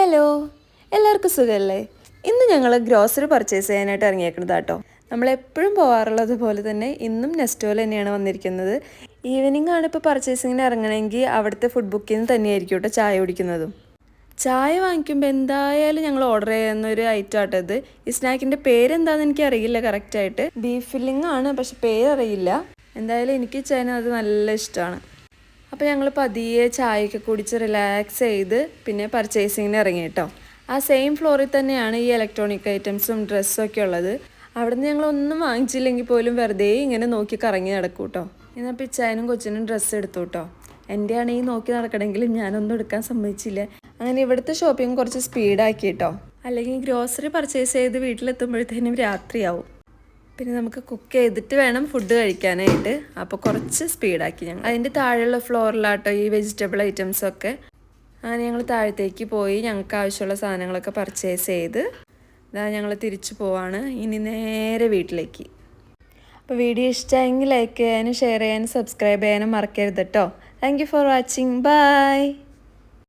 Hello, എല്ലാവർക്കും സുഖമല്ലേ? ഇന്ന് ഞങ്ങൾ ഗ്രോസറി പർച്ചേസ് ചെയ്യാനായിട്ട് ഇറങ്ങിയേക്കുന്നത് കേട്ടോ. നമ്മളെപ്പോഴും പോകാറുള്ളത് പോലെ തന്നെ ഇന്നും നെസ്റ്റോയിൽ തന്നെയാണ് വന്നിരിക്കുന്നത്. ഈവനിങ് ആണ് ഇപ്പോൾ പർച്ചേസിങ്ങിന് ഇറങ്ങണമെങ്കിൽ അവിടുത്തെ ഫുഡ് ബുക്കിൽ നിന്ന് തന്നെയായിരിക്കും കേട്ടോ ചായ കുടിക്കുന്നതും. ചായ വാങ്ങിക്കുമ്പോൾ എന്തായാലും ഞങ്ങൾ ഓർഡർ ചെയ്യുന്ന ഒരു ഐറ്റം ആട്ടോ ഇത്. ഈ സ്നാക്കിൻ്റെ പേരെന്താണെന്ന് എനിക്ക് അറിയില്ല കറക്റ്റായിട്ട്. ബീഫ് ഫില്ലിംഗ് ആണ്, പക്ഷെ പേരറിയില്ല. എന്തായാലും എനിക്ക് ചായ അത് നല്ല ഇഷ്ടമാണ്. അപ്പോൾ ഞങ്ങൾ പതിയെ ചായയൊക്കെ കുടിച്ച് റിലാക്സ് ചെയ്ത് പിന്നെ പർച്ചേസിങ്ങിന് ഇറങ്ങി കേട്ടോ. ആ സെയിം ഫ്ലോറിൽ തന്നെയാണ് ഈ ഇലക്ട്രോണിക് ഐറ്റംസും ഡ്രസ്സും ഒക്കെ ഉള്ളത്. അവിടുന്ന് ഞങ്ങളൊന്നും വാങ്ങിച്ചില്ലെങ്കിൽ പോലും വെറുതെ ഇങ്ങനെ നോക്കി കറങ്ങി നടക്കും കേട്ടോ. എന്നാൽ പിച്ചായനും കൊച്ചിനും ഡ്രസ്സ് എടുത്തു കേട്ടോ. എൻ്റെ ആണെങ്കിൽ നോക്കി നടക്കണമെങ്കിൽ ഞാനൊന്നും എടുക്കാൻ സമ്മതിച്ചില്ല. അങ്ങനെ ഇവിടുത്തെ ഷോപ്പിംഗ് കുറച്ച് സ്പീഡാക്കി കേട്ടോ. അല്ലെങ്കിൽ ഗ്രോസറി പർച്ചേസ് ചെയ്ത് വീട്ടിലെത്തുമ്പോഴത്തേനും രാത്രിയാവും. പിന്നെ നമുക്ക് കുക്ക് ചെയ്തിട്ട് വേണം ഫുഡ് കഴിക്കാനായിട്ട്. അപ്പോൾ കുറച്ച് സ്പീഡാക്കി ഞങ്ങൾ. അതിൻ്റെ താഴെയുള്ള ഫ്ലോറിലാട്ടോ ഈ വെജിറ്റബിൾ ഐറ്റംസൊക്കെ. അങ്ങനെ ഞങ്ങൾ താഴത്തേക്ക് പോയി ഞങ്ങൾക്ക് ആവശ്യമുള്ള സാധനങ്ങളൊക്കെ പർച്ചേസ് ചെയ്ത് ഞങ്ങൾ തിരിച്ചു പോവാണ് ഇനി നേരെ വീട്ടിലേക്ക്. അപ്പോൾ വീഡിയോ ഇഷ്ടമായെങ്കിൽ ലൈക്ക് ചെയ്യാനും ഷെയർ ചെയ്യാനും സബ്സ്ക്രൈബ് ചെയ്യാനും മറക്കരുത് കേട്ടോ. Thank you for watching. By.